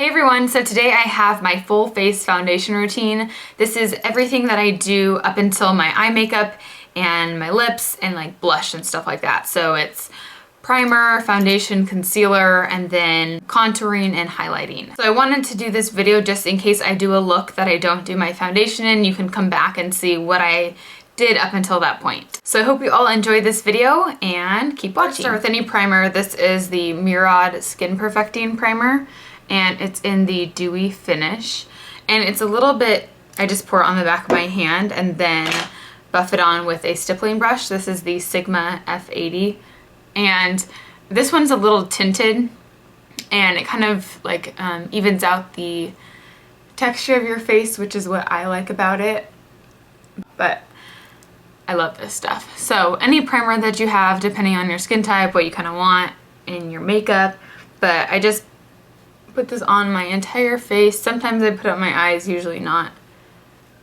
Hey everyone, so today I have my full face foundation routine. This is everything that I do up until my eye makeup and my lips and like blush and stuff like that. So it's primer, foundation, concealer, and then contouring and highlighting. So I wanted to do this video just in case I do a look that I don't do my foundation in. You can come back and see what I did up until that point. So I hope you all enjoyed this video and keep watching. Let's start with any primer. This is the Murad Skin Perfecting Primer, and it's in the Dewy Finish. And it's a little bit, I just pour it on the back of my hand and then buff it on with a stippling brush. This is the Sigma F80. And this one's a little tinted, and it kind of like evens out the texture of your face, which is what I like about it. But I love this stuff. So any primer that you have, depending on your skin type, what you kind of want in your makeup, but I just put this on my entire face. Sometimes I put it on my eyes, usually not.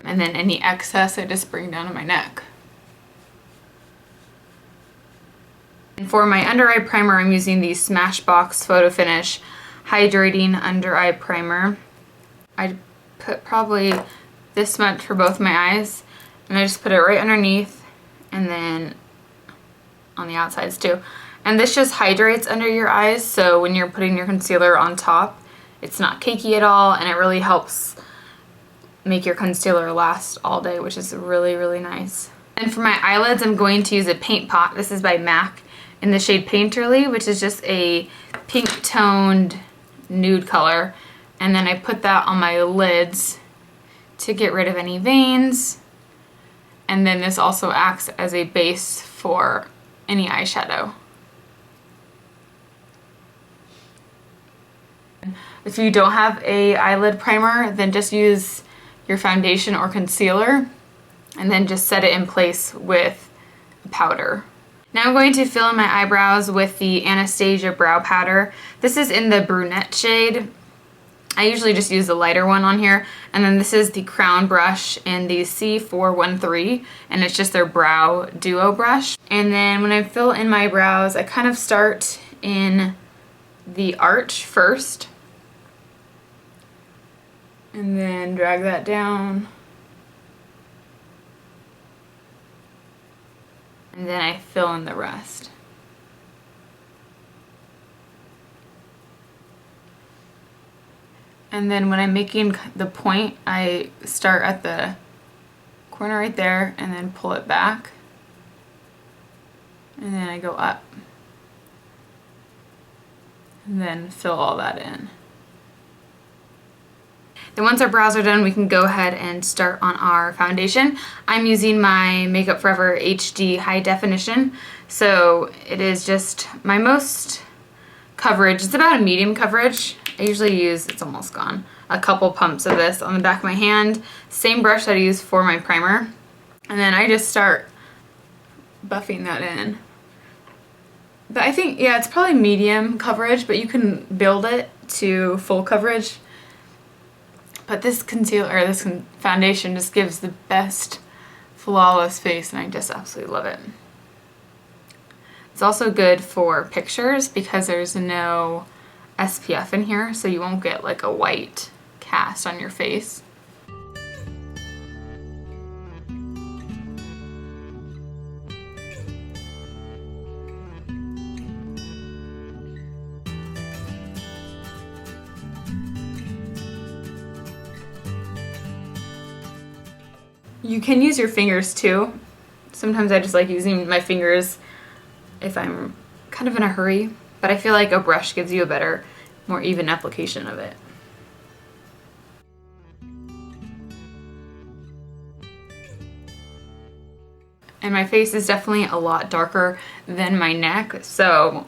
And then any excess I just bring down to my neck. And for my under eye primer, I'm using the Smashbox Photo Finish Hydrating Under Eye Primer. I put probably this much for both my eyes, and I just put it right underneath and then on the outsides too. And this just hydrates under your eyes, so when you're putting your concealer on top, it's not cakey at all, and it really helps make your concealer last all day, which is really, really nice. And for my eyelids, I'm going to use a paint pot. This is by MAC in the shade Painterly, which is just a pink toned nude color. And then I put that on my lids to get rid of any veins. And then this also acts as a base for any eyeshadow. If you don't have a eyelid primer, then just use your foundation or concealer and then just set it in place with a powder. Now I'm going to fill in my eyebrows with the Anastasia Brow Powder. This is in the brunette shade. I usually just use the lighter one on here. And then this is the Crown brush in the C413, and it's just their brow duo brush. And then when I fill in my brows, I kind of start in the arch first, and then drag that down. And then I fill in the rest. And then when I'm making the point, I start at the corner right there and then pull it back. And then I go up. And then fill all that in. Then once our brows are done, we can go ahead and start on our foundation. I'm using my Makeup Forever HD High Definition. So it is just my most coverage. It's about a medium coverage. I usually use, it's almost gone, a couple pumps of this on the back of my hand. Same brush that I use for my primer. And then I just start buffing that in. But I think, yeah, it's probably medium coverage, but you can build it to full coverage. But this concealer, or this foundation just gives the best flawless face, and I just absolutely love it. It's also good for pictures because there's no SPF in here, so you won't get like a white cast on your face. You can use your fingers too. Sometimes I just like using my fingers if I'm kind of in a hurry, but I feel like a brush gives you a better, more even application of it. And my face is definitely a lot darker than my neck, so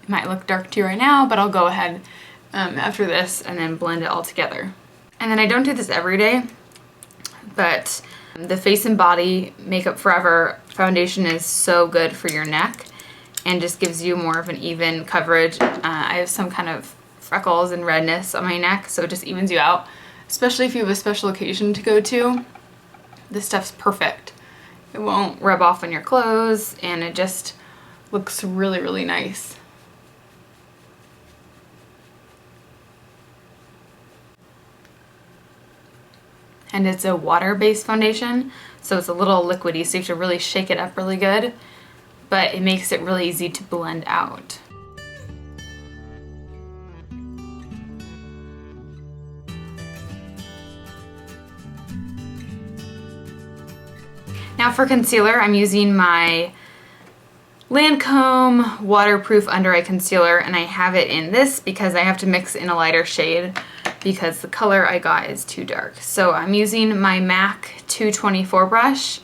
it might look dark to you right now, but I'll go ahead after this and then blend it all together. And then I don't do this every day, but the Face and Body Makeup Forever foundation is so good for your neck and just gives you more of an even coverage. I have some kind of freckles and redness on my neck, so it just evens you out. Especially if you have a special occasion to go to, this stuff's perfect. It won't rub off on your clothes, and it just looks really, really nice. and it's a water-based foundation, so it's a little liquidy, so you have to really shake it up really good, but it makes it really easy to blend out. Now for concealer, I'm using my Lancome waterproof under eye concealer, and I have it in this because I have to mix in a lighter shade because the color I got is too dark. So I'm using my MAC 224 brush,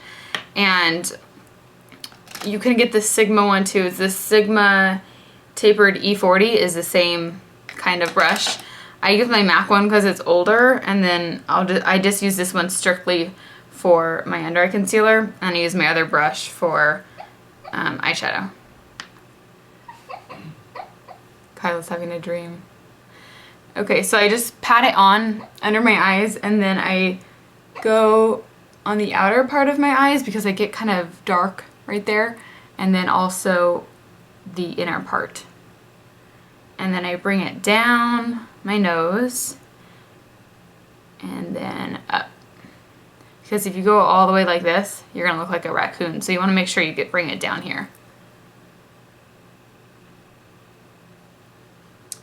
and you can get the Sigma one too. It's this Sigma tapered E40 is the same kind of brush. I use my MAC one because it's older, and then I just use this one strictly for my under eye concealer, and I use my other brush for eyeshadow. Kyla's having a dream. Okay, so I just pat it on under my eyes, and then I go on the outer part of my eyes because I get kind of dark right there, and then also the inner part. And then I bring it down my nose and then up. Because if you go all the way like this, you're gonna look like a raccoon. So you wanna make sure you bring it down here.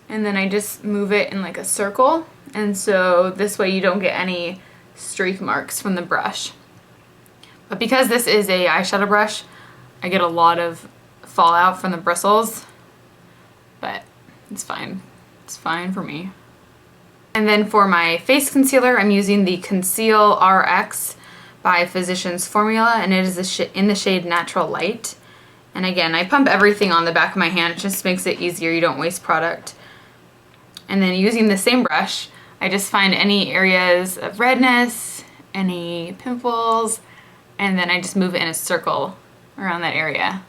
And then I just move it in like a circle. And so this way you don't get any streak marks from the brush. But because this is a eyeshadow brush, I get a lot of fallout from the bristles, but it's fine. It's fine for me. And then for my face concealer, I'm using the Conceal RX by Physicians Formula, and it is in the shade Natural Light. And again, I pump everything on the back of my hand. It just makes it easier. You don't waste product. And then using the same brush, I just find any areas of redness, any pimples, and then I just move it in a circle around that area.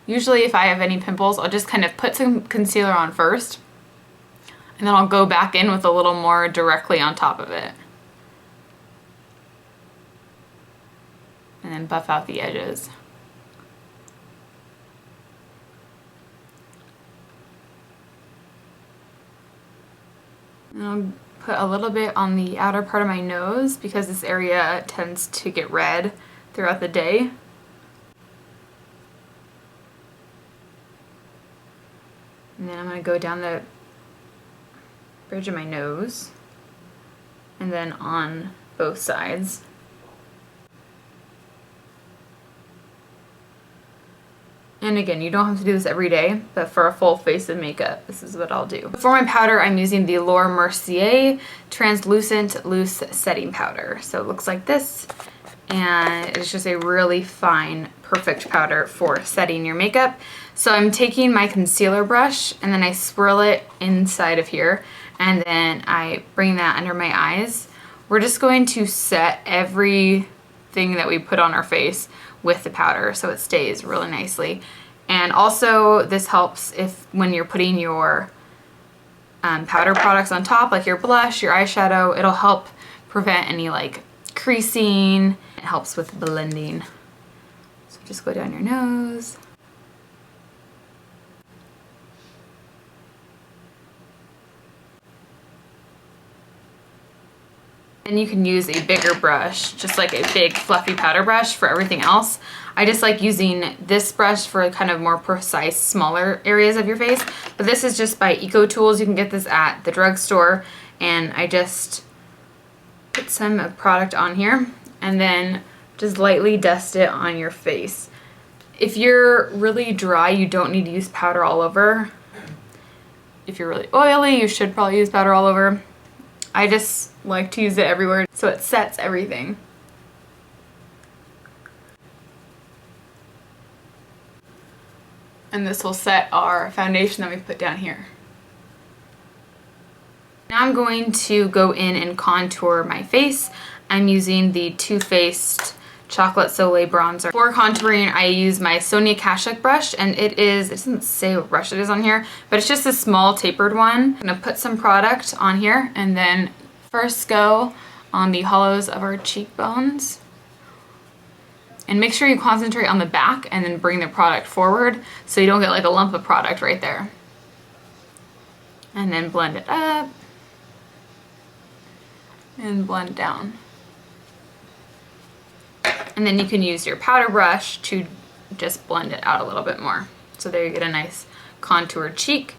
Usually if I have any pimples, I'll just kind of put some concealer on first, and then I'll go back in with a little more directly on top of it. And then buff out the edges. And I'll put a little bit on the outer part of my nose because this area tends to get red throughout the day. And then I'm going to go down the bridge of my nose and then on both sides. And again, you don't have to do this every day, but for a full face of makeup, this is what I'll do. For my powder, I'm using the Laura Mercier Translucent Loose Setting Powder. So it looks like this, and it's just a really fine, perfect powder for setting your makeup. So I'm taking my concealer brush, and then I swirl it inside of here, and then I bring that under my eyes. We're just going to set everything that we put on our face with the powder so it stays really nicely. And also this helps if when you're putting your powder products on top, like your blush, your eyeshadow, it'll help prevent any like creasing. It helps with blending. So just go down your nose. And you can use a bigger brush, just like a big fluffy powder brush for everything else. I just like using this brush for kind of more precise, smaller areas of your face. But this is just by Eco Tools. You can get this at the drugstore. And I just put some product on here and then just lightly dust it on your face. If you're really dry, you don't need to use powder all over. If you're really oily, you should probably use powder all over. I just like to use it everywhere so it sets everything. And this will set our foundation that we put down here. Now I'm going to go in and contour my face. I'm using the Too Faced Chocolate Soleil Bronzer. For contouring, I use my Sonia Kashuk brush, and it doesn't say what brush it is on here, but it's just a small tapered one. I'm gonna put some product on here and then first go on the hollows of our cheekbones. And make sure you concentrate on the back and then bring the product forward so you don't get like a lump of product right there. And then blend it up. and blend down. And then you can use your powder brush to just blend it out a little bit more. So there you get a nice contoured cheek.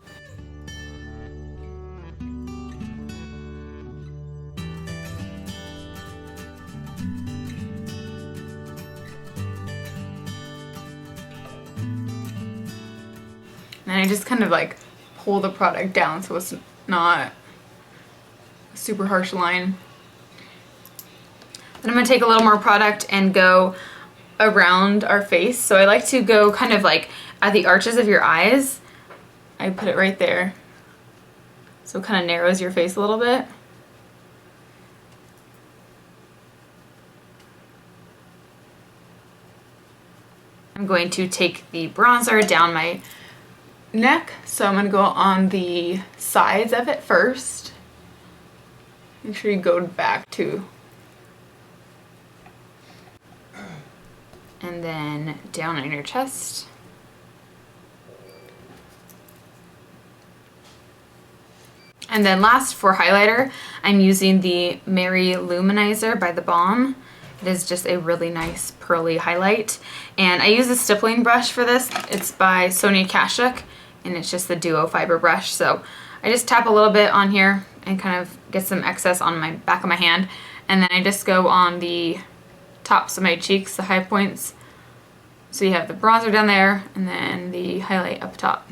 And I just kind of like pull the product down so it's not a super harsh line. Then I'm gonna take a little more product and go around our face. So I like to go kind of like at the arches of your eyes. I put it right there. So it kind of narrows your face a little bit. I'm going to take the bronzer down my neck. So I'm going to go on the sides of it first. Make sure you go back too. And then down on your chest. And then last for highlighter, I'm using the Mary Luminizer by The Balm. It is just a really nice pearly highlight. And I use a stippling brush for this. It's by Sonia Kashuk, and it's just the Duo Fiber brush. So I just tap a little bit on here and kind of get some excess on my back of my hand. And then I just go on the tops of my cheeks, the high points. So you have the bronzer down there and then the highlight up top.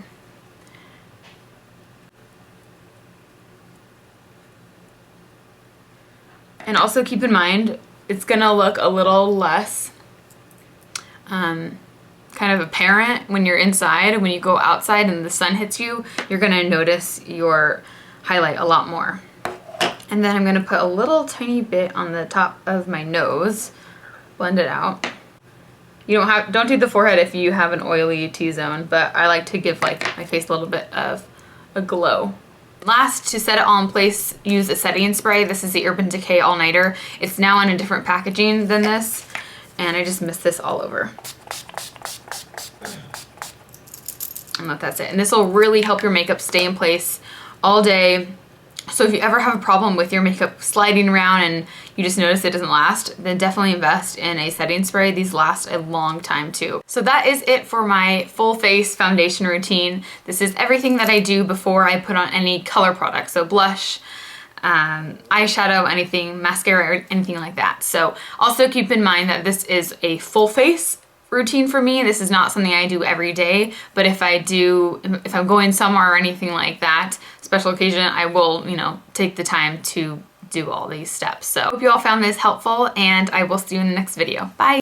And also keep in mind, it's gonna look a little less kind of apparent when you're inside. When you go outside and the sun hits you, you're gonna notice your highlight a lot more. And then I'm gonna put a little tiny bit on the top of my nose, blend it out. You don't do the forehead if you have an oily T-zone, but I like to give like my face a little bit of a glow. Last, to set it all in place, use a setting spray. This is the Urban Decay All Nighter. It's now in a different packaging than this, and I just mist this all over. And that's it. And this will really help your makeup stay in place all day. So if you ever have a problem with your makeup sliding around and you just notice it doesn't last, then definitely invest in a setting spray. These last a long time too. So that is it for my full face foundation routine. This is everything that I do before I put on any color product. So blush, eyeshadow, anything, mascara, or anything like that. So also keep in mind that this is a full face routine for me. This is not something I do every day, but if I'm going somewhere or anything like that, special occasion, I will, take the time to do all these steps. So hope you all found this helpful, and I will see you in the next video. Bye.